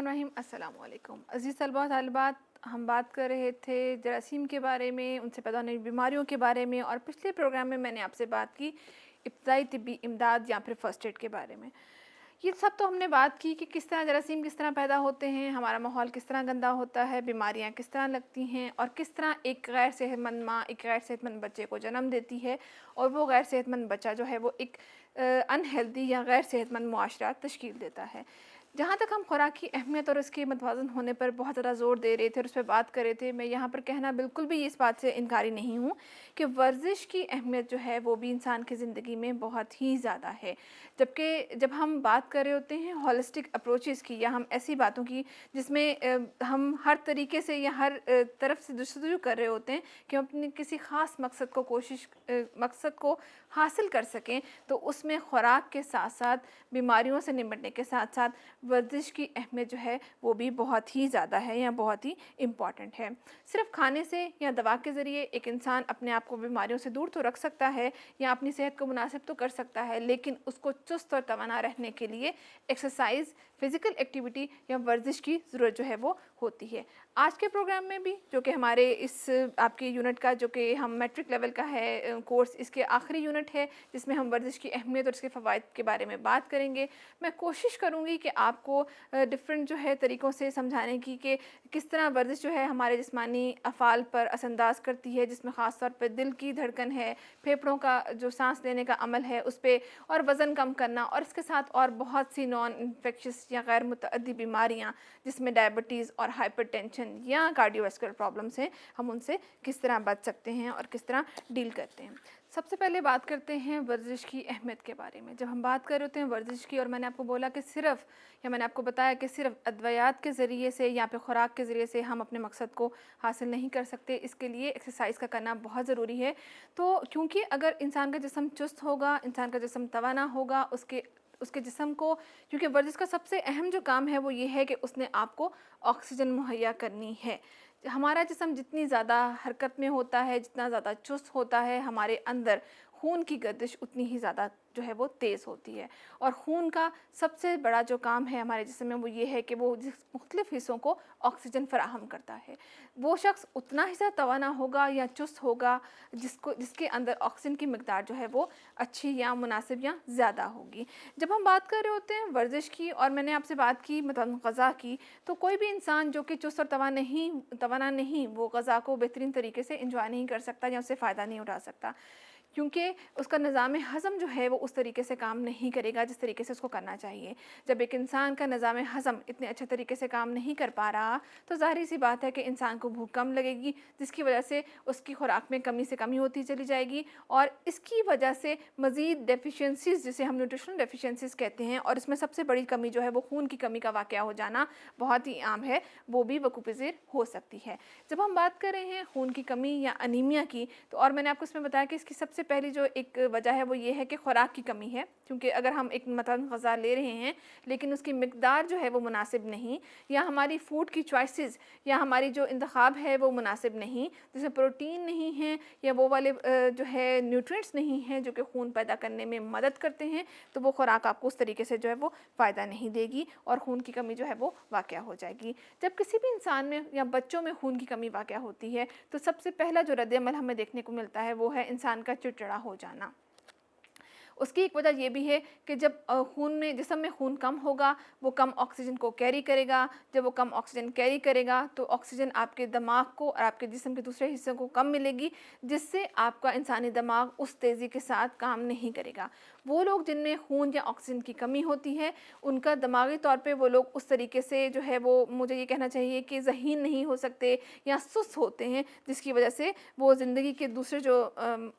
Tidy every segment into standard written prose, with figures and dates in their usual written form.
बिस्मिल्लाहिर्रहमानिर्रहीम। अस्सलाम वालेकुम अज़ीज़ तलबा तालिबात, हम बात कर रहे थे जरासीम के बारे में, उनसे पैदा होने वाली बीमारियों के बारे में, और पिछले प्रोग्राम में मैंने आपसे बात की इब्तदाई तिब्बी इमदाद या फिर फ़र्स्ट एड के बारे में। ये सब तो हमने बात की कि किस तरह जरासीम किस तरह पैदा होते हैं, हमारा माहौल किस तरह गंदा होता है, बीमारियां किस तरह लगती हैं, और किस तरह एक गैर सेहतमंद माँ एक गैर सेहतमंद बच्चे को जन्म देती है, और वो गैर सेहतमंद बच्चा जो है वो एक अनहेल्दी या गैर सेहतमंद मुआशरा तश्कील देता है। जहाँ तक हम खुराक की अहमियत और उसके मतवाज़न होने पर बहुत ज़्यादा ज़ोर दे रहे थे और उस पर बात कर रहे थे, मैं यहाँ पर कहना बिल्कुल भी इस बात से इनकारी नहीं हूँ कि वर्जिश की अहमियत जो है वो भी इंसान की ज़िंदगी में बहुत ही ज़्यादा है। जबकि जब हम बात कर रहे होते हैं हॉलिस्टिक अप्रोचेस की, या हम ऐसी बातों की जिसमें हम हर तरीके से या हर तरफ से जस्तजू कर रहे होते हैं कि हम अपने किसी ख़ास मकसद को हासिल कर सकें, तो उसमें खुराक के साथ साथ बीमारियों से निपटने के साथ साथ वर्जिश की अहमियत जो है वो भी बहुत ही ज़्यादा है या बहुत ही इम्पॉर्टेंट है। सिर्फ खाने से या दवा के ज़रिए एक इंसान अपने आप को बीमारियों से दूर तो रख सकता है या अपनी सेहत को मुनासिब तो कर सकता है, लेकिन उसको चुस्त और तवाना रहने के लिए एक्सरसाइज, फ़िज़िकल एक्टिविटी या वर्जिश की ज़रूरत जो है वो होती है। आज के प्रोग्राम में भी, जो कि हमारे इस आपके यूनिट का, जो कि हम मैट्रिक लेवल का है कोर्स, इसके आखिरी यूनिट है जिसमें हम वर्जिश की अहमियत और इसके फ़वाइद के बारे में बात करेंगे। मैं कोशिश करूँगी कि आपको डिफरेंट जो है तरीक़ों से समझाने की कि किस तरह वर्जिश जो है हमारे जिस्मानी अफ़ाल पर असरअंदाज़ करती है, जिसमें ख़ास तौर पर दिल की धड़कन है, फेफड़ों का जो सांस लेने का अमल है उस पे, और वज़न कम करना, और इसके साथ और बहुत सी नॉन इन्फेक्शस या गैर मुतअद्दी बीमारियाँ जिसमें डायबिटीज़ और हाइपरटेंशन या कार्डियोवैस्कुलर प्रॉब्लम्स हैं, हम उनसे किस तरह बच सकते हैं और किस तरह डील करते हैं। सबसे पहले बात करते हैं वर्जिश की अहमियत के बारे में। जब हम बात कर रहे होते हैं वर्जिश की, और मैंने आपको बोला कि मैंने आपको बताया कि सिर्फ अद्वियात के ज़रिए से या फिर खुराक के ज़रिए से हम अपने मकसद को हासिल नहीं कर सकते, इसके लिए एक्सरसाइज का करना बहुत ज़रूरी है। तो क्योंकि अगर इंसान का जिस्म चुस्त होगा, इंसान का जिस्म तवाना होगा, उसके जिस्म को, क्योंकि वर्जिश का सबसे अहम जो काम है वो ये है कि उसने आपको ऑक्सीजन मुहैया करनी है। हमारा जिस्म जितनी ज़्यादा हरकत में होता है, जितना ज़्यादा चुस्त होता है, हमारे अंदर खून की गर्दिश उतनी ही ज़्यादा जो है वो तेज़ होती है। और खून का सबसे बड़ा जो काम है हमारे जिस्म में वो ये है कि वो मुख्तलिफ़ हिस्सों को ऑक्सीजन फ़राहम करता है। वो शख्स उतना ही ज़्यादा तवाना होगा या चुस्त होगा जिसके अंदर ऑक्सीजन की मिक़दार जो है वो अच्छी या मुनासिब या ज़्यादा होगी। जब हम बात कर रहे होते हैं वर्जिश की, और मैंने आपसे बात की मतलब ग़ज़ा की, तो कोई भी इंसान जो कि चुस्त और तवाना नहीं वो ग़ज़ा को बेहतरीन तरीके से एंजॉय नहीं कर सकता या उससे फ़ायदा नहीं उठा सकता, क्योंकि उसका निज़ाम हज़म जो है वो उस तरीके से काम नहीं करेगा जिस तरीके से उसको करना चाहिए। जब एक इंसान का निज़ाम हज़म इतने अच्छे तरीके से काम नहीं कर पा रहा, तो ज़ाहिर सी बात है कि इंसान को भूख कम लगेगी, जिसकी वजह से उसकी खुराक में कमी से कमी होती चली जाएगी, और इसकी वजह से मज़ीद डेफिशिएंसीज़, जिसे हम न्यूट्रिशनल डेफिशिएंसीज़ कहते हैं, और इसमें सबसे बड़ी कमी जो है वो खून की कमी का वाक़या हो जाना बहुत ही आम है, वो भी वक़ूफ़-पज़ीर हो सकती है। जब हम बात कर रहे हैं खून की कमी या अनीमिया की, तो और मैंने आपको इसमें बताया कि इसकी सबसे पहली जो एक वजह है वो ये है कि खुराक की कमी है, क्योंकि अगर हम एक मतलब ग़ज़ा ले रहे हैं लेकिन उसकी मिक़दार जो है वो मुनासिब नहीं, या हमारी फ़ूड की चॉइसेस या हमारी जो इंतख़ाब है वो मुनासिब नहीं, जिसमें प्रोटीन नहीं है या वो वाले जो है न्यूट्रिएंट्स नहीं हैं जो कि खून पैदा करने में मदद करते हैं, तो वो खुराक आपको उस तरीके से जो है वो फ़ायदा नहीं देगी और खून की कमी जो है वो वाक़या हो जाएगी। जब किसी भी इंसान में या बच्चों में खून की कमी वाक़या होती है, तो सबसे पहला जो रद्द-ए-अमल हमें देखने को मिलता है वो है इंसान का चिड़चिड़ा हो जाना। उसकी एक वजह ये भी है कि जब जिस्म में खून कम होगा, वो कम ऑक्सीजन को कैरी करेगा। जब वो कम ऑक्सीजन कैरी करेगा तो ऑक्सीजन आपके दिमाग को और आपके जिस्म के दूसरे हिस्सों को कम मिलेगी, जिससे आपका इंसानी दिमाग उस तेज़ी के साथ काम नहीं करेगा। वो लोग जिनमें खून या ऑक्सीजन की कमी होती है, उनका दिमागी तौर पे वो लोग उस तरीके से जो है वो, मुझे ये कहना चाहिए कि ज़हीन नहीं हो सकते या सुस्त होते हैं, जिसकी वजह से वो ज़िंदगी के दूसरे जो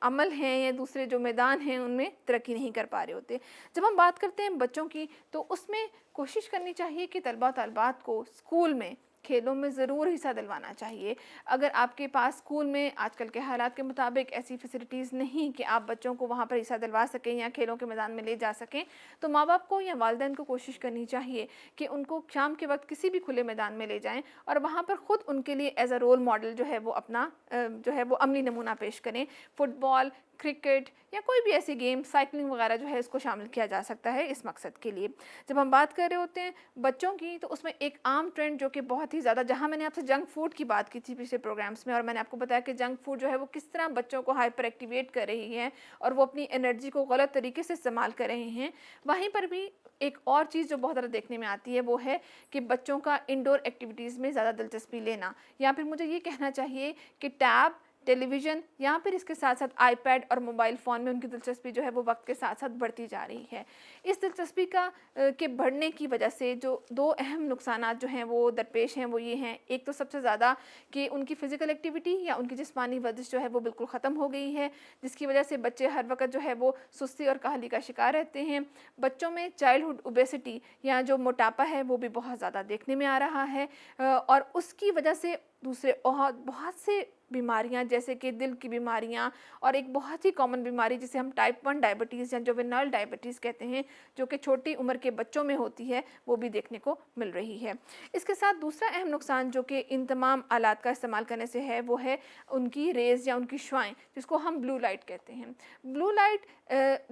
अमल हैं या दूसरे जो मैदान हैं उनमें तरक्की नहीं कर पा रहे होते। जब हम बात करते हैं बच्चों की, तो उसमें कोशिश करनी चाहिए कि तलबा तलबात को स्कूल में खेलों में ज़रूर हिस्सा दिलवाना चाहिए। अगर आपके पास स्कूल में आजकल के हालात के मुताबिक ऐसी फैसिलिटीज़ नहीं कि आप बच्चों को वहाँ पर हिस्सा दिलवा सकें या खेलों के मैदान में ले जा सकें, तो माँ बाप को या वालिदैन को कोशिश करनी चाहिए कि उनको शाम के वक्त किसी भी खुले मैदान में ले जाएं और वहाँ पर ख़ुद उनके लिए एज़ अ रोल मॉडल जो है वो अपना जो है वो अमली नमूना पेश करें। फ़ुटबॉल, क्रिकेट या कोई भी ऐसी गेम, साइकिलिंग वगैरह जो है इसको शामिल किया जा सकता है इस मकसद के लिए। जब हम बात कर रहे होते हैं बच्चों की, तो उसमें एक आम ट्रेंड जो कि बहुत ही ज़्यादा, जहाँ मैंने आपसे जंक फूड की बात की थी पिछले प्रोग्राम्स में, और मैंने आपको बताया कि जंक फूड जो है वो किस तरह बच्चों को हाइपर एक्टिवेट कर रही है और वो अपनी एनर्जी को गलत तरीके से इस्तेमाल कर रहे हैं। वहीं पर भी एक और चीज़ जो बहुत ज़्यादा देखने में आती है वो है कि बच्चों का इंडोर एक्टिविटीज़ में ज़्यादा दिलचस्पी लेना, या फिर मुझे ये कहना चाहिए कि टैब, टेलीविज़न या फिर इसके साथ साथ आईपैड और मोबाइल फ़ोन में उनकी दिलचस्पी जो है वो वक्त के साथ साथ बढ़ती जा रही है। इस दिलचस्पी के बढ़ने की वजह से जो दो अहम नुकसानात जो हैं वो दरपेश हैं, वो ये हैं, एक तो सबसे ज़्यादा कि उनकी फ़िज़िकल एक्टिविटी या उनकी जिस्मानी वर्जिश जो है वो बिल्कुल ख़त्म हो गई है, जिसकी वजह से बच्चे हर वक्त जो है वो सुस्ती और काहली का शिकार रहते हैं। बच्चों में चाइल्डहुड ओबेसिटी या जो मोटापा है वो भी बहुत ज़्यादा देखने में आ रहा है, और उसकी वजह से दूसरे बहुत से बीमारियां जैसे कि दिल की बीमारियां और एक बहुत ही कॉमन बीमारी जिसे हम टाइप 1 डायबिटीज़ या जुवेनाइल डायबिटीज़ कहते हैं, जो कि छोटी उम्र के बच्चों में होती है, वो भी देखने को मिल रही है। इसके साथ दूसरा अहम नुकसान जो कि इन तमाम आलात का इस्तेमाल करने से है वो है उनकी रेज़ या उनकी शुआएं, जिसको हम ब्लू लाइट कहते हैं। ब्लू लाइट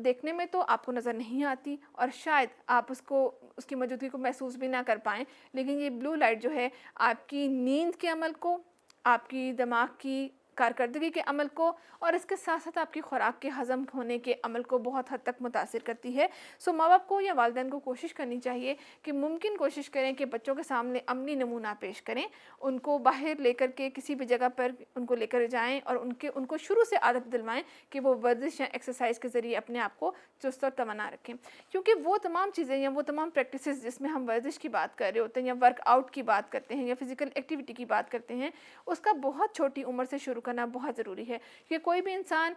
देखने में तो आपको नज़र नहीं आती और शायद आप उसकी मौजूदगी को महसूस भी ना कर पाएँ, लेकिन ये ब्लू लाइट जो है आपकी नींद के अमल को, आपकी दिमाग की कारकर्दगी के अमल को और इसके साथ साथ आपकी खुराक के हज़म होने के अमल को बहुत हद तक मुतासिर करती है। सो माँ बाप को या वालिदैन को कोशिश करनी चाहिए कि मुमकिन कोशिश करें कि बच्चों के सामने अमली नमूना पेश करें, उनको बाहर लेकर के किसी भी जगह पर उनको लेकर जाएं और उनको शुरू से आदत दिलवाएं कि वो वर्जिश या एक्सरसाइज के ज़रिए अपने आप को चुस्त और तवाना रखें, क्योंकि वो तमाम चीज़ें या वो तमाम प्रैक्टिसेस जिसमें हम वर्जिश की बात कर रहे होते हैं या वर्कआउट की बात करते हैं या फिज़िकल एक्टिविटी की बात करते हैं, उसका बहुत छोटी उम्र से शुरू करना बहुत ज़रूरी है कि कोई भी इंसान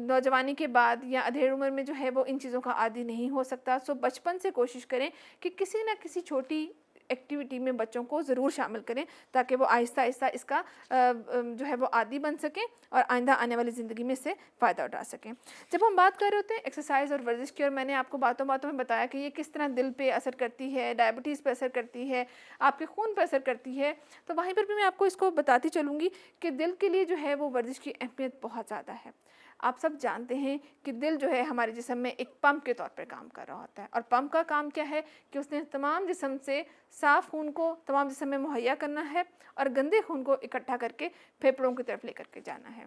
नौजवानी के बाद या अधेड़ उम्र में जो है वो इन चीज़ों का आदी नहीं हो सकता। सो बचपन से कोशिश करें कि किसी न किसी छोटी एक्टिविटी में बच्चों को ज़रूर शामिल करें ताकि वो आहिस्ता आहिस्ता इसका जो है वो आदी बन सकें और आइंदा आने वाली ज़िंदगी में इससे फ़ायदा उठा सकें। जब हम बात कर रहे होते हैं एक्सरसाइज और वर्जिश की, और मैंने आपको बातों बातों में बताया कि ये किस तरह दिल पे असर करती है, डायबिटीज़ पे असर करती है, आपके खून पे असर करती है, तो वहीं पर भी मैं आपको इसको बताती चलूँगी कि दिल के लिए जो है वो वर्जिश की अहमियत बहुत ज़्यादा है। आप सब जानते हैं कि दिल जो है हमारे जिस्म में एक पंप के तौर पर काम कर रहा होता है, और पंप का काम क्या है कि उसने तमाम जिस्म से साफ़ खून को तमाम जिस्म में मुहैया करना है और गंदे खून को इकट्ठा करके फेफड़ों की तरफ लेकर के जाना है।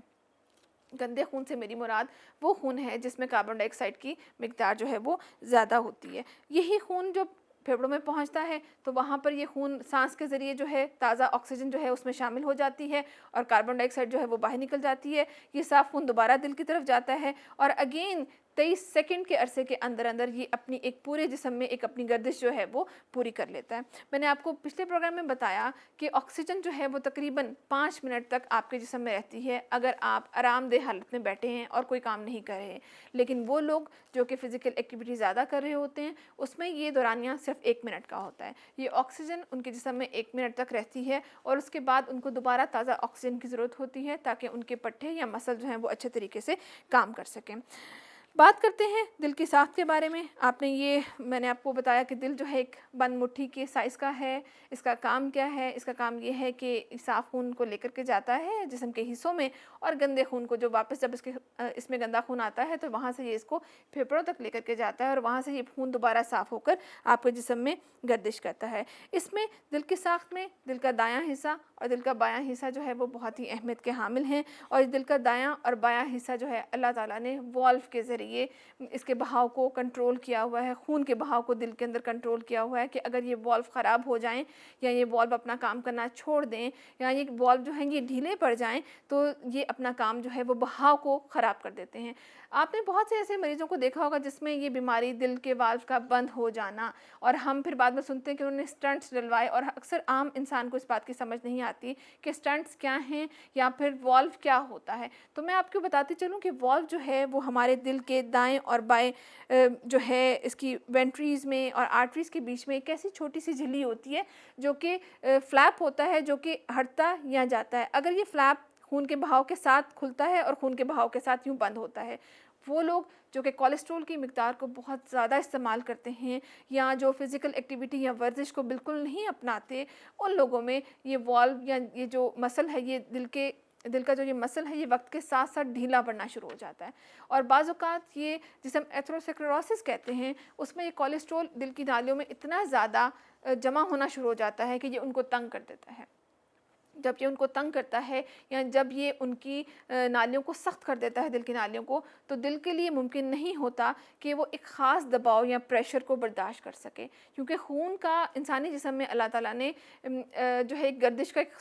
गंदे खून से मेरी मुराद वो खून है जिसमें कार्बन डाइऑक्साइड की मिकदार जो है वो ज़्यादा होती है। यही खून जो फेफड़ों में पहुंचता है तो वहाँ पर ये खून सांस के ज़रिए जो है ताज़ा ऑक्सीजन जो है उसमें शामिल हो जाती है और कार्बन डाइऑक्साइड जो है वो बाहर निकल जाती है। ये साफ़ खून दोबारा दिल की तरफ जाता है और अगेन 23 सेकंड के अरसे के अंदर अंदर ये अपनी एक पूरे जिस्म में एक अपनी गर्दिश जो है वो पूरी कर लेता है। मैंने आपको पिछले प्रोग्राम में बताया कि ऑक्सीजन जो है वो तकरीबन 5 मिनट तक आपके जिस्म में रहती है अगर आप आरामदेह हालत में बैठे हैं और कोई काम नहीं कर रहे। लेकिन वो लोग जो कि फ़िज़िकल एक्टिविटी ज़्यादा कर रहे होते हैं उसमें ये दौरानिया सिर्फ 1 मिनट का होता है। ये ऑक्सीजन उनके जिस्म में 1 मिनट तक रहती है और उसके बाद उनको दोबारा ताज़ा ऑक्सीजन की ज़रूरत होती है ताकि उनके पट्टे या मसल जो हैं वो अच्छे तरीके से काम कर सकें। बात करते हैं दिल की साख्त के बारे में। मैंने आपको बताया कि दिल जो है एक बंद मुट्ठी के साइज़ का है। इसका काम क्या है? इसका काम ये है कि साफ़ खून को लेकर के जाता है जिस्म के हिस्सों में और गंदे खून को जो वापस जब इसमें गंदा खून आता है तो वहाँ से ये इसको फेफड़ों तक लेकर के जाता है और वहाँ से ये खून दोबारा साफ़ होकर आपके जिस्म में गर्दिश करता है। इसमें दिल की साख्त में दिल का दायां हिस्सा और दिल का बायां हिस्सा जो है वो बहुत ही अहमियत के हामिल हैं और दिल का दायां और बायां हिस्सा जो है अल्लाह ताला ने वॉल्व के ज़रिए इसके बहाव को कंट्रोल किया हुआ है, खून के बहाव को दिल के अंदर कंट्रोल किया हुआ है कि अगर ये वॉल्व ख़राब हो जाएं या ये वॉल्व अपना काम करना छोड़ दें या ये वॉल्व जो हैं ये ढीले पड़ जाएं तो ये अपना काम जो है वो बहाव को ख़राब कर देते हैं। आपने बहुत से ऐसे मरीजों को देखा होगा जिसमें ये बीमारी दिल के वाल्व का बंद हो जाना और हम फिर बाद में सुनते हैं कि उन्होंने स्टंट्स डलवाए और अक्सर आम इंसान को इस बात की समझ नहीं आती कि स्टंट्स क्या हैं या फिर वॉल्व क्या होता है। तो मैं आपको बताती चलूँ कि वॉल्व जो है वो हमारे दिल के दाएं और बाएं जो है इसकी वेंट्रीज़ में और आर्टरीज़ के बीच में एक ऐसी छोटी सी झिल्ली होती है जो कि फ्लैप होता है जो कि हटता या जाता है। अगर ये फ्लैप खून के बहाव के साथ खुलता है और खून के बहाव के साथ यूँ बंद होता है। वो लोग जो कि कोलेस्ट्रॉल की मिकदार को बहुत ज़्यादा इस्तेमाल करते हैं या जो फ़िज़िकल एक्टिविटी या वर्जिश को बिल्कुल नहीं अपनाते, उन लोगों में ये वॉल्व या ये जो मसल है ये दिल के دل کا جو یہ مسل ہے یہ وقت کے ساتھ ساتھ ڈھیلا پڑنا شروع ہو جاتا ہے، اور بعض اوقات یہ جسے ہم ایتھروسکلروسس کہتے ہیں، اس میں یہ کولیسٹرول دل کی نالیوں میں اتنا زیادہ جمع ہونا شروع ہو جاتا ہے کہ یہ ان کو تنگ کر دیتا ہے۔ جب یہ ان کو تنگ کرتا ہے یا جب یہ ان کی نالیوں کو سخت کر دیتا ہے، دل کی نالیوں کو، تو دل کے لیے ممکن نہیں ہوتا کہ وہ ایک خاص دباؤ یا پریشر کو برداشت کر سکے، کیونکہ خون کا انسانی جسم میں اللہ تعالیٰ نے جو ہے ایک گردش کا ایک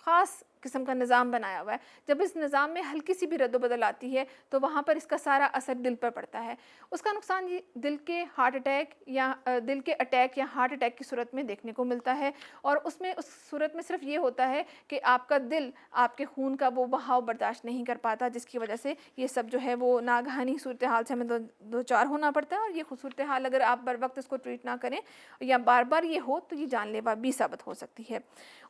خاص قسم کا نظام بنایا ہوا ہے۔ جب اس نظام میں ہلکی سی بھی رد و بدل آتی ہے تو وہاں پر اس کا سارا اثر دل پر پڑتا ہے۔ اس کا نقصان یہ دل کے ہارٹ اٹیک یا دل کے اٹیک یا ہارٹ اٹیک کی صورت میں دیکھنے کو ملتا ہے، اور اس صورت میں صرف یہ ہوتا ہے کہ آپ کا دل آپ کے خون کا وہ بہاؤ برداشت نہیں کر پاتا، جس کی وجہ سے یہ سب جو ہے وہ ناگہانی صورتحال سے ہمیں دو چار ہونا پڑتا ہے، اور یہ صورتحال اگر آپ بر وقت اس کو ٹریٹ نہ کریں یا بار بار یہ ہو تو یہ جان لیوا بھی ثابت ہو سکتی ہے۔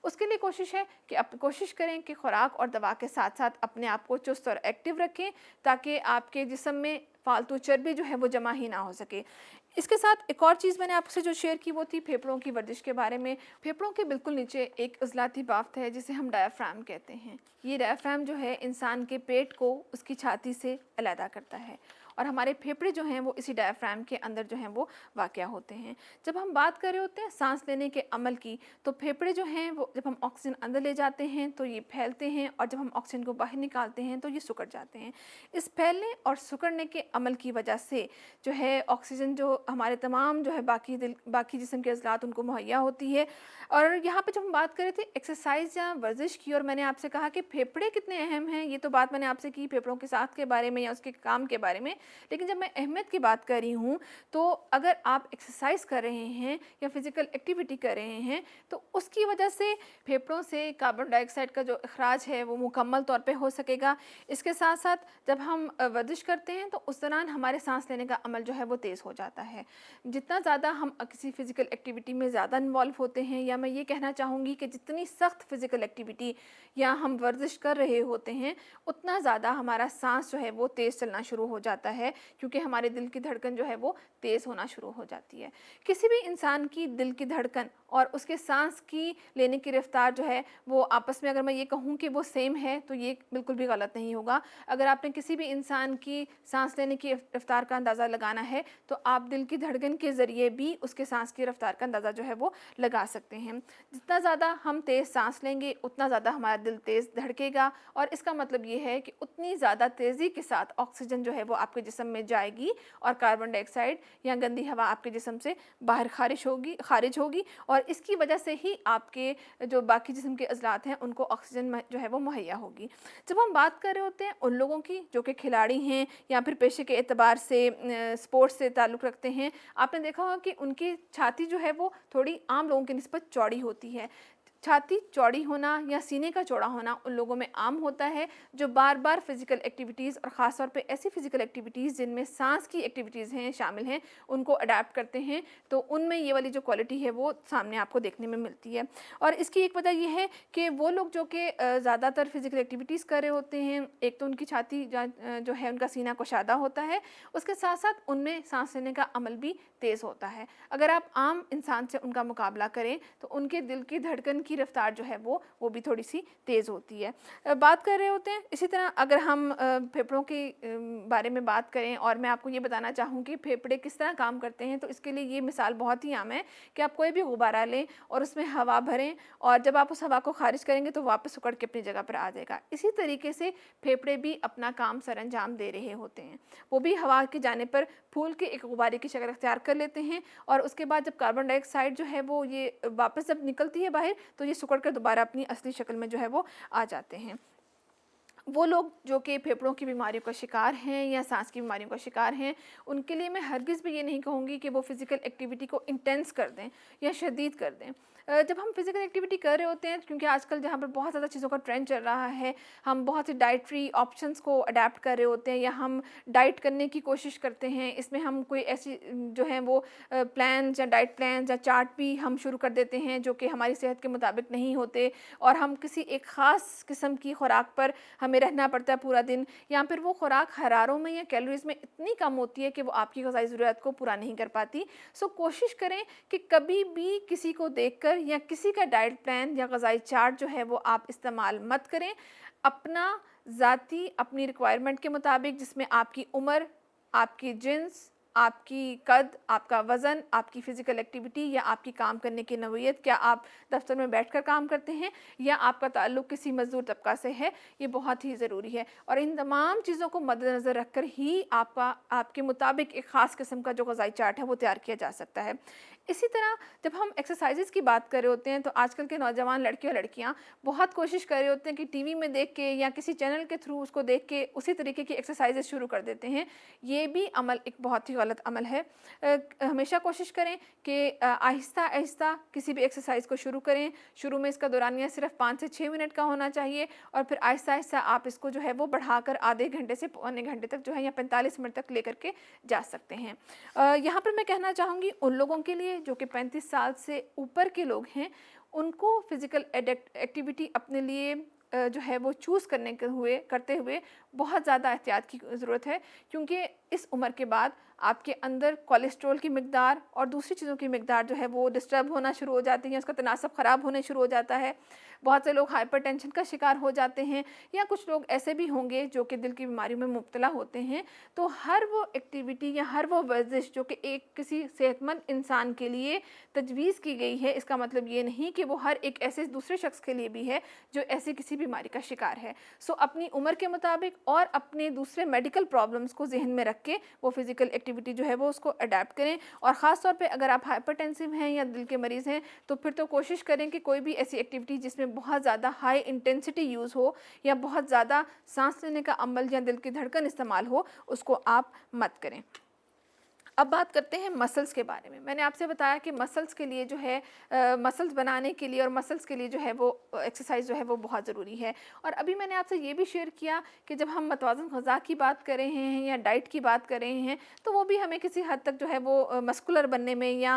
اس کے لیے کوشش ہے کہ کوشش کریں کہ خوراک اور دوا کے ساتھ ساتھ اپنے آپ کو چست اور ایکٹیو رکھیں، تاکہ آپ کے جسم میں فالتو چربی جو ہے وہ جمع ہی نہ ہو سکے۔ اس کے ساتھ ایک اور چیز میں نے آپ سے جو شیئر کی وہ تھی پھیپھڑوں کی ورزش کے بارے میں۔ پھیپھڑوں کے بالکل نیچے ایک عضلاتی بافت ہے جسے ہم ڈایافرام کہتے ہیں۔ یہ ڈایافرام جو ہے انسان کے پیٹ کو اس کی چھاتی سے علیحدہ کرتا ہے، اور ہمارے پھیپھڑے جو ہیں وہ اسی ڈایافرام کے اندر جو ہیں وہ واقع ہوتے ہیں۔ جب ہم بات کر رہے ہوتے ہیں سانس لینے کے عمل کی، تو پھیپھڑے جو ہیں وہ جب ہم آکسیجن اندر لے جاتے ہیں تو یہ پھیلتے ہیں، اور جب ہم آکسیجن کو باہر نکالتے ہیں تو یہ سکڑ جاتے ہیں۔ اس پھیلنے اور سکڑنے کے عمل کی وجہ سے جو ہے آکسیجن جو ہمارے تمام جو ہے باقی جسم کے عضلات ان کو مہیا ہوتی ہے۔ اور یہاں پہ جب ہم بات کر رہے تھے ایکسرسائز یا ورزش کی، اور میں نے آپ سے کہا کہ پھیپھڑے کتنے اہم ہیں، یہ تو بات میں نے آپ سے کی پھیپھڑوں کے ساتھ کے بارے میں یا اس کے کام کے بارے میں، لیکن جب میں اہمیت کی بات کر رہی ہوں تو اگر آپ ایکسرسائز کر رہے ہیں یا فزیکل ایکٹیویٹی کر رہے ہیں تو اس کی وجہ سے پھیپھڑوں سے کاربن ڈائی آکسائڈ کا جو اخراج ہے وہ مکمل طور پہ ہو سکے گا۔ اس کے ساتھ ساتھ جب ہم ورزش کرتے ہیں تو اس دوران ہمارے سانس لینے کا عمل جو ہے وہ تیز ہو جاتا ہے۔ جتنا زیادہ ہم کسی فزیکل ایکٹیویٹی میں زیادہ انوالو ہوتے ہیں، یا میں یہ کہنا چاہوں گی کہ جتنی سخت فزیکل ایکٹیویٹی یا ہم ورزش کر رہے ہوتے ہیں اتنا زیادہ ہمارا سانس جو ہے وہ تیز چلنا شروع ہو جاتا ہے، کیونکہ ہمارے دل کی دھڑکن جو ہے وہ تیز ہونا شروع ہو جاتی ہے۔ کسی بھی انسان کی دل کی دھڑکن اور اس کے سانس کی لینے کی رفتار جو ہے وہ آپس میں اگر میں یہ کہوں کہ وہ سیم ہے تو یہ بالکل بھی غلط نہیں ہوگا۔ اگر آپ نے کسی بھی انسان کی سانس لینے کی رفتار کا اندازہ لگانا ہے تو آپ دل کی دھڑکن کے ذریعے بھی اس کے سانس کی رفتار کا اندازہ جو ہے وہ لگا سکتے ہیں۔ جتنا زیادہ ہم تیز سانس لیں گے اتنا زیادہ ہمارا دل تیز دھڑکے گا، اور اس کا مطلب یہ ہے کہ اتنی زیادہ تیزی کے ساتھ آکسیجن جو ہے وہ آپ کے جسم میں جائے گی، اور کاربن ڈائی آکسائڈ یا گندی ہوا آپ کے جسم سے باہر خارج ہوگی، اور اس کی وجہ سے ہی آپ کے جو باقی جسم کے عضلات ہیں ان کو آکسیجن جو ہے وہ مہیا ہوگی۔ جب ہم بات کر رہے ہوتے ہیں ان لوگوں کی جو کہ کھلاڑی ہیں یا پھر پیشے کے اعتبار سے سپورٹس سے تعلق رکھتے ہیں، آپ نے دیکھا ہوگا کہ ان کی چھاتی جو ہے وہ تھوڑی عام لوگوں کی نسبت چوڑی ہوتی ہے۔ چھاتی چوڑی ہونا یا سینے کا چوڑا ہونا ان لوگوں میں عام ہوتا ہے جو بار بار فزیکل ایکٹیویٹیز، اور خاص طور پہ ایسی فزیکل ایکٹیویٹیز جن میں سانس کی ایکٹیویٹیز ہیں شامل ہیں، ان کو اڈیپٹ کرتے ہیں، تو ان میں یہ والی جو کوالٹی ہے وہ سامنے آپ کو دیکھنے میں ملتی ہے۔ اور اس کی ایک وجہ یہ ہے کہ وہ لوگ جو کہ زیادہ تر فزیکل ایکٹیویٹیز کر رہے ہوتے ہیں، ایک تو ان کی چھاتی جو ہے ان کا سینہ کشادہ ہوتا ہے، اس کے ساتھ ساتھ ان میں سانس لینے کا عمل بھی تیز ہوتا ہے۔ اگر آپ عام انسان سے ان کا مقابلہ کریں تو ان کے دل کی دھڑکن کی رفتار جو ہے وہ بھی تھوڑی سی تیز ہوتی ہے۔ بات کر رہے ہوتے ہیں اسی طرح اگر ہم پھیپھڑوں کے بارے میں بات کریں، اور میں آپ کو یہ بتانا چاہوں کہ پھیپھڑے کس طرح کام کرتے ہیں، تو اس کے لیے یہ مثال بہت ہی عام ہے کہ آپ کوئی بھی غبارہ لیں اور اس میں ہوا بھریں، اور جب آپ اس ہوا کو خارج کریں گے تو واپس سکڑ کے اپنی جگہ پر آ جائے گا۔ اسی طریقے سے پھیپھڑے بھی اپنا کام سر انجام دے رہے ہوتے ہیں، وہ بھی ہوا کی جانے پر پھول کے ایک غبارے کی شکل اختیار کر لیتے ہیں، اور اس کے بعد جب کاربن ڈائی آکسائڈ جو ہے وہ یہ واپس جب نکلتی ہے باہر تو یہ سکڑ کر دوبارہ اپنی اصلی شکل میں جو ہے وہ آ جاتے ہیں۔ وہ لوگ جو کہ پھیپھڑوں کی بیماریوں کا شکار ہیں یا سانس کی بیماریوں کا شکار ہیں، ان کے لیے میں ہرگز بھی یہ نہیں کہوں گی کہ وہ فزیکل ایکٹیویٹی کو انٹینس کر دیں یا شدید کر دیں۔ جب ہم فزیکل ایکٹیویٹی کر رہے ہوتے ہیں، کیونکہ آج کل جہاں پر بہت زیادہ چیزوں کا ٹرینڈ چل رہا ہے، ہم بہت سی ڈائٹری آپشنس کو اڈیپٹ کر رہے ہوتے ہیں، یا ہم ڈائٹ کرنے کی کوشش کرتے ہیں، اس میں ہم کوئی ایسی جو ہیں وہ پلانز یا ڈائٹ پلانز یا چارٹ بھی ہم شروع کر دیتے ہیں جو کہ ہماری صحت کے مطابق نہیں ہوتے، اور ہم کسی ایک خاص قسم کی خوراک پر ہمیں رہنا پڑتا ہے پورا دن، یا پھر وہ خوراک حراروں میں یا کیلوریز میں اتنی کم ہوتی ہے کہ وہ آپ کی غذائی ضرورت کو پورا نہیں کر پاتی۔ سو کوشش کریں کہ کبھی بھی کسی کو دیکھ کر ڈاکٹر یا کسی کا ڈائٹ پلان یا غذائی چارٹ جو ہے وہ آپ استعمال مت کریں. اپنا ذاتی اپنی ریکوائرمنٹ کے مطابق، جس میں آپ کی عمر، آپ کی جنس، آپ کی قد، آپ کا وزن، آپ کی فزیکل ایکٹیویٹی یا آپ کی کام کرنے کی نوعیت، کیا آپ دفتر میں بیٹھ کر کام کرتے ہیں یا آپ کا تعلق کسی مزدور طبقہ سے ہے، یہ بہت ہی ضروری ہے. اور ان تمام چیزوں کو مد نظر رکھ کر ہی آپ کے مطابق ایک خاص قسم کا جو غذائی چارٹ ہے وہ تیار کیا جا سکتا ہے. اسی طرح جب ہم ایکسرسائزز کی بات کر رہے ہوتے ہیں تو آج کل کے نوجوان لڑکے اور لڑکیاں بہت کوشش کر رہے ہوتے ہیں کہ ٹی وی میں دیکھ کے یا کسی چینل کے تھرو اس کو دیکھ کے اسی طریقے کی ایکسرسائزز شروع کر دیتے ہیں. یہ بھی عمل ایک بہت ہی غلط عمل ہے. ہمیشہ کوشش کریں کہ آہستہ آہستہ کسی بھی ایکسرسائز کو شروع کریں. شروع میں اس کا دورانیہ صرف 5 سے 6 منٹ کا ہونا چاہیے اور پھر آہستہ آہستہ آپ اس کو جو ہے وہ بڑھا کر آدھے گھنٹے سے پونے گھنٹے تک جو ہے یا 45 منٹ تک لے کر کے جا سکتے ہیں. یہاں پر میں کہنا چاہوں گی ان لوگوں کے لیے جو کہ 35 سال سے اوپر کے لوگ ہیں، ان کو فزیکل ایکٹیویٹی اپنے لیے جو ہے وہ چوز کرتے ہوئے بہت زیادہ احتیاط کی ضرورت ہے، کیونکہ اس عمر کے بعد آپ کے اندر کولیسٹرول کی مقدار اور دوسری چیزوں کی مقدار جو ہے وہ ڈسٹرب ہونا شروع ہو جاتی ہیں، اس کا تناسب خراب ہونے شروع ہو جاتا ہے. بہت سے لوگ ہائپر ٹینشن کا شکار ہو جاتے ہیں یا کچھ لوگ ایسے بھی ہوں گے جو کہ دل کی بیماریوں میں مبتلا ہوتے ہیں. تو ہر وہ ایکٹیویٹی یا ہر وہ ورزش جو کہ ایک کسی صحت مند انسان کے لیے تجویز کی گئی ہے، اس کا مطلب یہ نہیں کہ وہ ہر ایک ایسے دوسرے شخص کے لیے بھی ہے جو ایسی کسی بیماری کا شکار ہے. اپنی عمر کے مطابق اور اپنے دوسرے میڈیکل پرابلمز کو ذہن میں رکھ کے وہ فزیکل ایکٹیویٹی جو ہے وہ اس کو اڈیپٹ کریں. اور خاص طور پہ اگر آپ ہائپر ٹینسو ہیں یا دل کے مریض ہیں تو پھر تو کوشش کریں کہ کوئی بھی ایسی ایکٹیویٹی جس میں بہت زیادہ ہائی انٹینسٹی یوز ہو یا بہت زیادہ سانس لینے کا عمل یا دل کی دھڑکن استعمال ہو، اس کو آپ مت کریں. اب بات کرتے ہیں مسلز کے بارے میں. میں نے آپ سے بتایا کہ مسلز کے لیے جو ہے مسلز بنانے کے لیے اور مسلز کے لیے جو ہے وہ ایکسرسائز جو ہے وہ بہت ضروری ہے. اور ابھی میں نے آپ سے یہ بھی شیئر کیا کہ جب ہم متوازن غذا کی بات کر رہے ہیں یا ڈائٹ کی بات کر رہے ہیں تو وہ بھی ہمیں کسی حد تک جو ہے وہ مسکولر بننے میں یا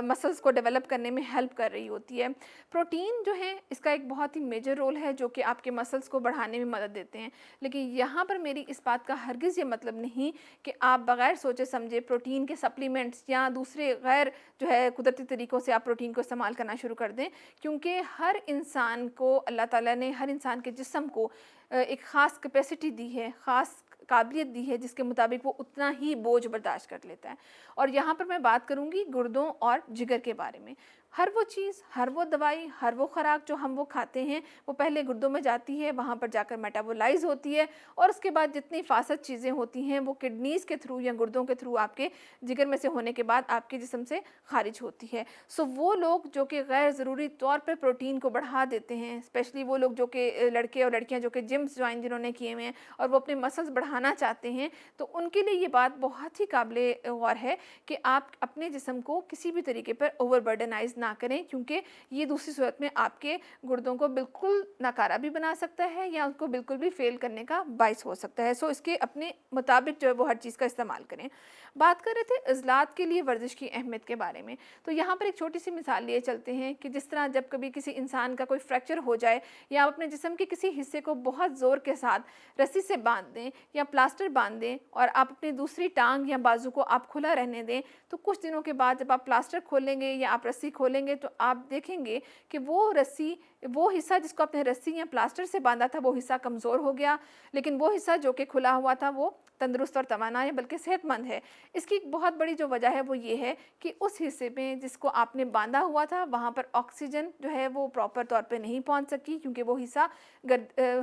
مسلز کو ڈیولپ کرنے میں ہیلپ کر رہی ہوتی ہے. پروٹین جو ہے اس کا ایک بہت ہی میجر رول ہے جو کہ آپ کے مسلز کو بڑھانے میں مدد دیتے ہیں. لیکن یہاں پر میری اس بات کا ہرگز یہ مطلب نہیں کہ آپ بغیر سوچے سمجھے پروٹین کے سپلیمنٹس یا دوسرے غیر جو ہے قدرتی طریقوں سے آپ پروٹین کو استعمال کرنا شروع کر دیں، کیونکہ ہر انسان کو اللہ تعالیٰ نے ہر انسان کے جسم کو ایک خاص کیپیسٹی دی ہے، خاص قابلیت دی ہے جس کے مطابق وہ اتنا ہی بوجھ برداشت کر لیتا ہے. اور یہاں پر میں بات کروں گی گردوں اور جگر کے بارے میں. ہر وہ چیز، ہر وہ دوائی، ہر وہ خوراک جو ہم وہ کھاتے ہیں وہ پہلے گردوں میں جاتی ہے، وہاں پر جا کر میٹابولائز ہوتی ہے اور اس کے بعد جتنی فاسد چیزیں ہوتی ہیں وہ کڈنیز کے تھرو یا گردوں کے تھرو آپ کے جگر میں سے ہونے کے بعد آپ کے جسم سے خارج ہوتی ہے. وہ لوگ جو کہ غیر ضروری طور پہ پروٹین کو بڑھا دیتے ہیں، اسپیشلی وہ لوگ جو کہ لڑکے اور لڑکیاں جو کہ جمس جوائن جنہوں نے کیے ہوئے ہیں اور وہ اپنے مسلز بڑھانا چاہتے ہیں، تو ان کے لیے یہ بات بہت ہی قابل غور ہے کہ آپ اپنے جسم کو کسی بھی طریقے پر اوور برڈنائز نہ کریں، کیونکہ یہ دوسری صورت میں آپ کے گردوں کو بالکل ناکارہ بھی بنا سکتا ہے یا ان کو بالکل بھی فیل کرنے کا باعث ہو سکتا ہے. اس کے اپنے مطابق جو ہے وہ ہر چیز کا استعمال کریں. بات کر رہے تھے عضلات کے لیے ورزش کی اہمیت کے بارے میں، تو یہاں پر ایک چھوٹی سی مثال لیے چلتے ہیں کہ جس طرح جب کبھی کسی انسان کا کوئی فریکچر ہو جائے یا آپ اپنے جسم کے کسی حصے کو بہت زور کے ساتھ رسی سے باندھ دیں یا پلاسٹر باندھ دیں اور آپ اپنی دوسری ٹانگ یا بازو کو آپ کھلا رہنے دیں، تو کچھ دنوں کے بعد جب آپ پلاسٹر کھولیں گے یا آپ رسی کھولیں گے تو آپ دیکھیں گے کہ وہ حصہ جس کو آپ نے رسی یا پلاسٹر سے باندھا تھا وہ حصہ کمزور ہو گیا، لیکن وہ حصہ جو کہ کھلا ہوا تھا وہ تندرست اور توانا ہے، بلکہ صحت مند ہے. اس کی ایک بہت بڑی جو وجہ ہے وہ یہ ہے کہ اس حصے میں جس کو آپ نے باندھا ہوا تھا وہاں پر آکسیجن جو ہے وہ پراپر طور پہ نہیں پہنچ سکی، کیونکہ وہ حصہ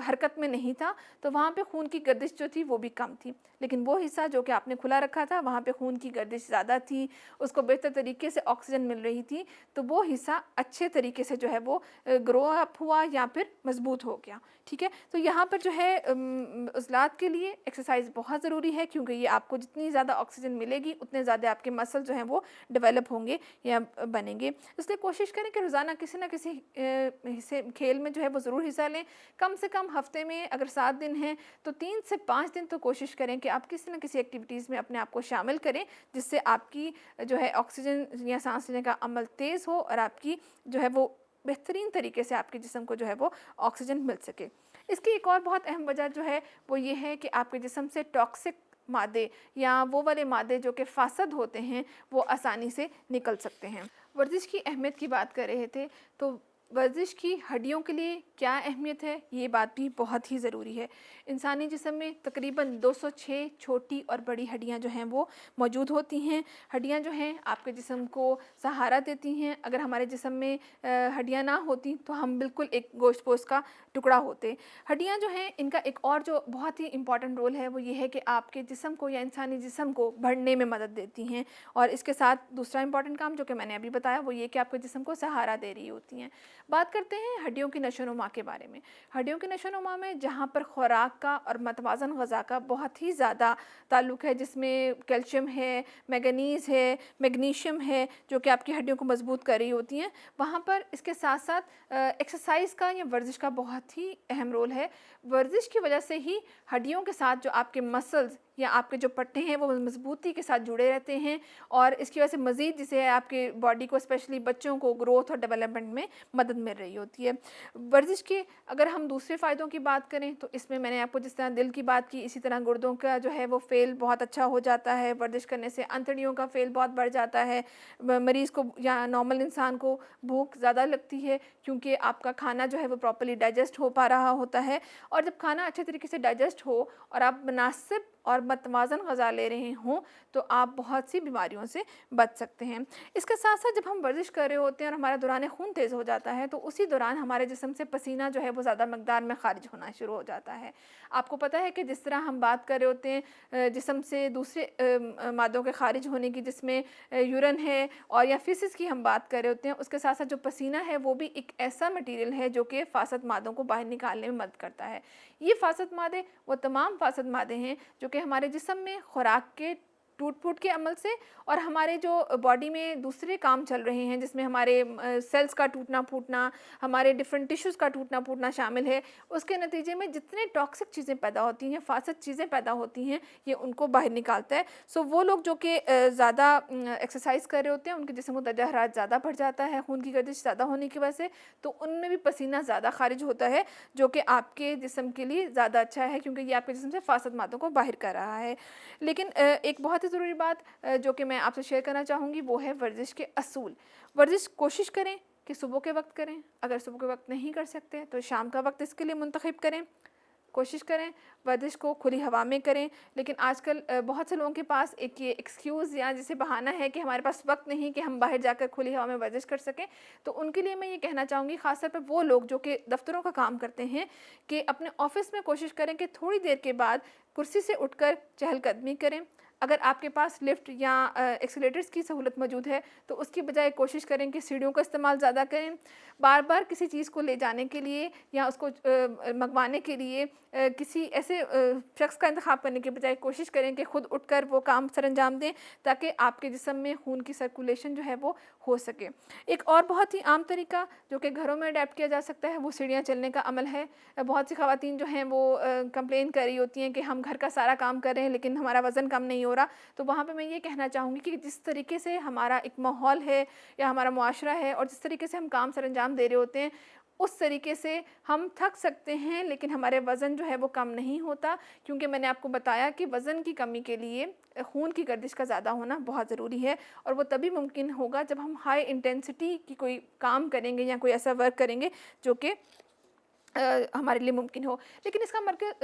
حرکت میں نہیں تھا، تو وہاں پہ خون کی گردش جو تھی وہ بھی کم تھی. لیکن وہ حصہ جو کہ آپ نے کھلا رکھا تھا وہاں پہ خون کی گردش زیادہ تھی، اس کو بہتر طریقے سے آکسیجن مل رہی تھی، تو وہ حصہ اچھے طریقے سے جو ہے وہ گرو اپ ہوا یا پھر مضبوط ہو گیا. ٹھیک ہے، تو یہاں پر جو ہے عضلات کے لیے ایکسرسائز بہت ضروری ہے، کیونکہ یہ آپ کو جتنی زیادہ آکسیجن ملے گی اتنے زیادہ آپ کے مسل جو ہیں وہ ڈیولپ ہوں گے یا بنیں گے. اس لیے کوشش کریں کہ روزانہ کسی نہ کسی کھیل میں جو ہے وہ ضرور حصہ لیں. کم سے کم ہفتے میں اگر 7 دن ہیں تو 3 سے 5 دن تو کوشش کریں کہ آپ کسی نہ کسی ایکٹیویٹیز میں اپنے آپ کو شامل کریں، جس سے آپ کی جو ہے آکسیجن یا سانس لینے کا عمل تیز ہو اور آپ کی جو ہے وہ بہترین طریقے سے آپ کے جسم کو جو ہے وہ آکسیجن مل سکے. اس کی ایک اور بہت اہم وجہ جو ہے وہ یہ ہے کہ آپ کے جسم سے ٹاکسک مادے یا وہ والے مادے جو کہ فاسد ہوتے ہیں وہ آسانی سے نکل سکتے ہیں. वर्जिश की अहमियत की बात कर रहे थे, तो वर्जिश की हड्डियों के लिए क्या अहमियत है, ये बात भी बहुत ही ज़रूरी है। इंसानी जिस्म में तकरीबन 206 छोटी और बड़ी हड्डियाँ जो हैं वो मौजूद होती हैं। हड्डियाँ जो हैं आपके जिस्म को सहारा देती हैं। अगर हमारे जिस्म में हड्डियाँ ना होती तो हम बिल्कुल एक गोश्त पोस्ट का टुकड़ा होते। हड्डियाँ जो हैं इनका एक और जो बहुत ही इम्पॉर्टेंट रोल है वो ये है कि आपके जिस्म को या इंसानी जिस्म को बढ़ने में मदद देती हैं। और इसके साथ दूसरा इम्पॉर्टेंट काम जो कि मैंने अभी बताया वो ये कि आपके जिस्म को सहारा दे रही होती हैं। बात करते हैं हड्डियों की नशोनुमा के बारे में। हड्डियों की नशोनुमा में जहाँ पर खुराक का और मतवाज़न ग़िज़ा का बहुत ही ज़्यादा ताल्लुक़ है, जिसमें कैल्शियम है, मैंगनीज़ है, मैग्नीशियम है, जो कि आपकी हड्डियों को मजबूत कर रही होती हैं, वहाँ पर इसके साथ साथ एक्सरसाइज का या वर्जिश का बहुत ही अहम रोल है। वर्जिश की वजह से ही हड्डियों के साथ जो आपके मसल्स या आपके जो पट्टे हैं वो मजबूती के साथ जुड़े रहते हैं, और इसकी वजह से मज़ीद जिसे आपके बॉडी को, स्पेशली बच्चों को, ग्रोथ और डेवलपमेंट में मदद मिल रही होती है। वर्जिश के अगर हम दूसरे फ़ायदों की बात करें तो इसमें मैंने आपको जिस तरह दिल की बात की, इसी तरह गुर्दों का जो है वो फ़ेल बहुत अच्छा हो जाता है। वर्जिश करने से अंतड़ियों का फ़ेल बहुत बढ़ जाता है। मरीज़ को या नॉर्मल इंसान को भूख ज़्यादा लगती है क्योंकि आपका खाना जो है वो प्रॉपर्ली डाइजेस्ट हो पा रहा होता है, और जब खाना अच्छे तरीके से डाइजेस्ट हो और आप मुनासिब और मतवाज़न ग़िज़ा ले रहे हों तो आप बहुत सी बीमारियों से बच सकते हैं। इसके साथ साथ जब हम वर्जिश कर रहे होते हैं और हमारा दौरान खून तेज़ हो जाता है तो उसी दौरान हमारे जिस्म से पसीना जो है वो ज़्यादा मकदार में ख़ारिज होना शुरू हो जाता है। आपको पता है कि जिस तरह हम बात कर रहे होते हैं जिस्म से दूसरे मादों के ख़ारिज होने की, जिसमें यूरिन है और या फ़ीसिस की हम बात कर रहे होते हैं, उसके साथ साथ जो पसीना है वो भी एक ऐसा मटीरियल है जो कि फ़ासद मादों को बाहर निकालने में मदद करता है। ये फ़ासद मादे वो तमाम फ़ासद मादे हैं जो कि हमारे जिस्म में खुराक के टूट-फूट के अमल से और हमारे जो बॉडी में दूसरे काम चल रहे हैं, जिसमें हमारे सेल्स का टूटना-फूटना, हमारे डिफरेंट टिश्यूज़ का टूटना-फूटना शामिल है, उसके नतीजे में जितने टॉक्सिक चीज़ें पैदा होती हैं, फासद चीज़ें पैदा होती हैं, ये उनको बाहर निकालता है। सो वो लोग जो कि ज़्यादा एक्सरसाइज कर रहे होते हैं, उनके जिस्म में दर्जा हरारत ज़्यादा बढ़ जाता है, खून की गर्दिश ज़्यादा होने की वजह से, तो उनमें भी पसीना ज़्यादा खारिज होता है, जो कि आपके जिस्म के लिए ज़्यादा अच्छा है क्योंकि ये आपके जिस्म से फासद मादों को बाहर कर रहा है। लेकिन एक बहुत ही ज़रूरी बात जो कि मैं आपसे शेयर करना चाहूँगी वो है वर्जिश के असूल। वर्जिश कोशिश करें कि सुबह के वक्त करें, अगर सुबह के वक्त नहीं कर सकते तो शाम का वक्त इसके लिए मुंतखब करें। कोशिश करें वर्जिश को खुली हवा में करें, लेकिन आजकल बहुत से लोगों के पास एक ये एक्सक्यूज़ या जैसे बहाना है कि हमारे पास वक्त नहीं कि हम बाहर जाकर खुली हवा में वर्जिश कर सकें। तो उनके लिए मैं ये कहना चाहूँगी, ख़ास तौर पे वो लोग जो कि दफ्तरों का काम करते हैं, कि अपने ऑफ़िस में कोशिश करें कि थोड़ी देर के बाद कुर्सी से उठकर चहलकदमी करें। अगर आपके पास लिफ्ट या एक्सीलेटर्स की सहूलत मौजूद है तो उसकी बजाय कोशिश करें कि सीढ़ियों का इस्तेमाल ज़्यादा करें। बार बार किसी चीज़ को ले जाने के लिए या उसको मंगवाने के लिए किसी ऐसे शख्स का इंतखाब करने के बजाय कोशिश करें कि खुद उठकर वो काम सरअंजाम दें, ताकि आपके जिस्म में खून की सर्कुलेशन जो है वो हो सके। एक और बहुत ही आम तरीका जो कि घरों में अडैप्ट किया जा सकता है वो सीढ़ियाँ चलने का अमल है। बहुत सी ख़वातीन जो हैं वो कंप्लेन कर रही होती हैं कि हम घर का सारा काम कर रहे हैं लेकिन हमारा वज़न कम नहीं हो रहा। तो वहाँ पे मैं ये कहना चाहूँगी कि जिस तरीके से हमारा एक माहौल है या हमारा मुआशरा है और जिस तरीके से हम काम सरअंजाम दे रहे होते हैं, उस तरीके से हम थक सकते हैं लेकिन हमारे वज़न जो है वो कम नहीं होता, क्योंकि मैंने आपको बताया कि वज़न की कमी के लिए खून की गर्दिश का ज़्यादा होना बहुत ज़रूरी है, और वो तभी मुमकिन होगा जब हम हाई इंटेंसिटी की कोई काम करेंगे या कोई ऐसा वर्क करेंगे जो कि हमारे लिए मुमकिन हो। लेकिन इसका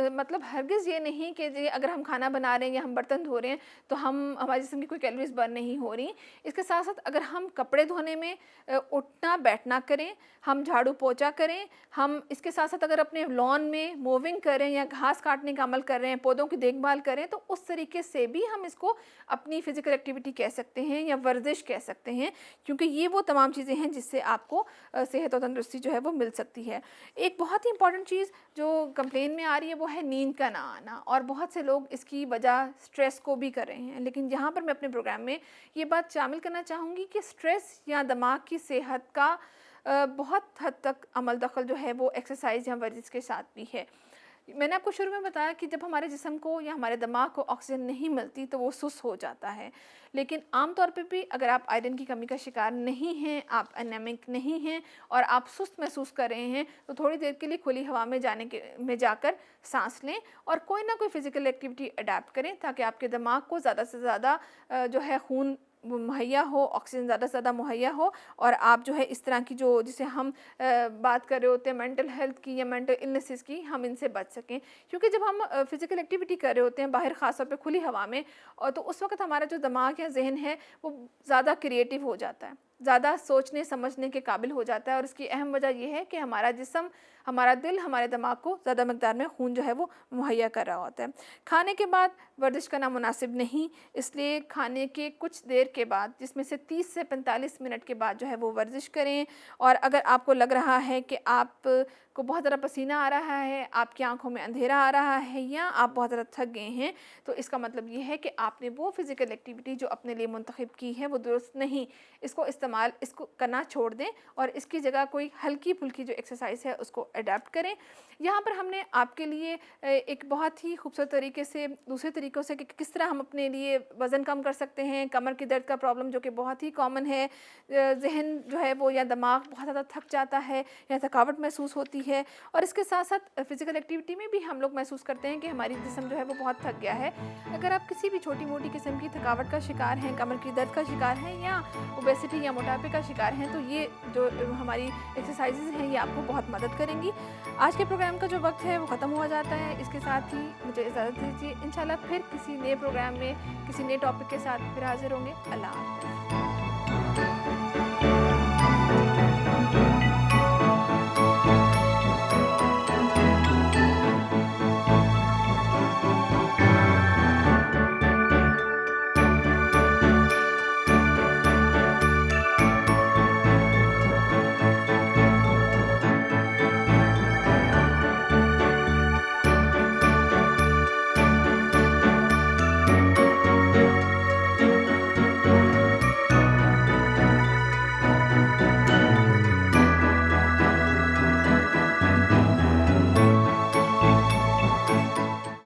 मतलब हरगिज़ ये नहीं कि जी अगर हम खाना बना रहे हैं या हम बर्तन धो रहे हैं तो हमारे जिस्म की कोई कैलोरीज़ बर्न नहीं हो रही। इसके साथ साथ अगर हम कपड़े धोने में उठना बैठना करें, हम झाड़ू पोंछा करें, हम इसके साथ साथ अगर अपने लॉन में मूविंग करें या घास काटने का अमल कर रहे हैं, पौधों की देखभाल करें, तो उस तरीके से भी हम इसको अपनी फ़िज़िकल एक्टिविटी कह सकते हैं या वर्जिश कह सकते हैं, क्योंकि ये वो तमाम चीज़ें हैं जिससे आपको सेहत और तंदुरुस्ती जो है वो मिल सकती है। एक बहुत ही इंपॉर्टेंट चीज़ जो कंप्लेन में आ रही है वो है नींद का ना आना, और बहुत से लोग इसकी वजह स्ट्रेस को भी कर रहे हैं। लेकिन यहाँ पर मैं अपने प्रोग्राम में ये बात शामिल करना चाहूँगी कि स्ट्रेस या दिमाग की सेहत का बहुत हद तक अमल दखल जो है वो एक्सरसाइज या वर्जिश के साथ भी है। मैंने आपको शुरू में बताया कि जब हमारे जिस्म को या हमारे दिमाग को ऑक्सीजन नहीं मिलती तो वो सुस्त हो जाता है। लेकिन आम तौर पे भी अगर आप आयरन की कमी का शिकार नहीं हैं, आप एनीमिक नहीं हैं और आप सुस्त महसूस कर रहे हैं, तो थोड़ी देर के लिए खुली हवा में जाकर सांस लें और कोई ना कोई फ़िज़िकल एक्टिविटी अडैप्ट करें, ताकि आपके दिमाग को ज़्यादा से ज़्यादा जो है खून मुहैया हो, ऑक्सीजन ज़्यादा से ज़्यादा मुहैया हो, और आप जो है इस तरह की जो जिसे हम बात कर रहे होते हैं मेंटल हेल्थ की या मेंटल इलनेसेस की, हम इनसे बच सकें। क्योंकि जब हम फिज़िकल एक्टिविटी कर रहे होते हैं बाहर, ख़ास तौर पे खुली हवा में, और तो उस वक़्त हमारा जो दिमाग या ज़हन है वो ज़्यादा क्रिएटिव हो जाता है, ज़्यादा सोचने समझने के काबिल हो जाता है। और इसकी अहम वजह ये है कि हमारा जिस्म, हमारा दिल हमारे दिमाग को ज़्यादा मकदार में खून जो है वो मुहैया कर रहा होता है। खाने के बाद वर्जिश करना मुनासिब नहीं, इसलिए खाने के कुछ देर के बाद, जिसमें से 30 से 45 मिनट के बाद जो है वो वर्जिश करें। और अगर आपको लग रहा है कि आपको बहुत ज़्यादा पसीना आ रहा है, आपकी आंखों में अंधेरा आ रहा है, या आप बहुत ज़्यादा थक गए हैं, तो इसका मतलब ये है कि आपने वो फ़िज़िकल एक्टिविटी जो अपने लिए मुंतखब की है वो दुरुस्त नहीं। इसको करना छोड़ दें और इसकी जगह कोई हल्की फुल्की जो एक्सरसाइज है उसको अडेप्ट करें। यहाँ पर हमने आपके लिए एक बहुत ही खूबसूरत तरीके से, दूसरे तरीक़ों से, कि किस तरह हम अपने लिए वज़न कम कर सकते हैं। कमर की दर्द का प्रॉब्लम जो कि बहुत ही कॉमन है, ज़हन जो है वो या दिमाग बहुत ज़्यादा थक जाता है या थकावट महसूस होती है, और इसके साथ साथ फ़िज़िकल एक्टिविटी में भी हम लोग महसूस करते हैं कि हमारी जिस्म जो है वो बहुत थक गया है। अगर आप किसी भी छोटी मोटी किस्म की थकावट का शिकार हैं, कमर की दर्द का शिकार हैं, या ओबेसिटी या मोटापे का शिकार हैं, तो ये जो हमारी एक्सरसाइजेज़ हैं ये आपको बहुत मदद करेंगी। आज के प्रोग्राम का जो वक्त है वो ख़त्म हुआ जाता है। इसके साथ ही मुझे इजाज़त दीजिए। इंशाल्लाह फिर किसी नए प्रोग्राम में किसी नए टॉपिक के साथ फिर हाज़िर होंगे। अल्लाह हाफ़िज़।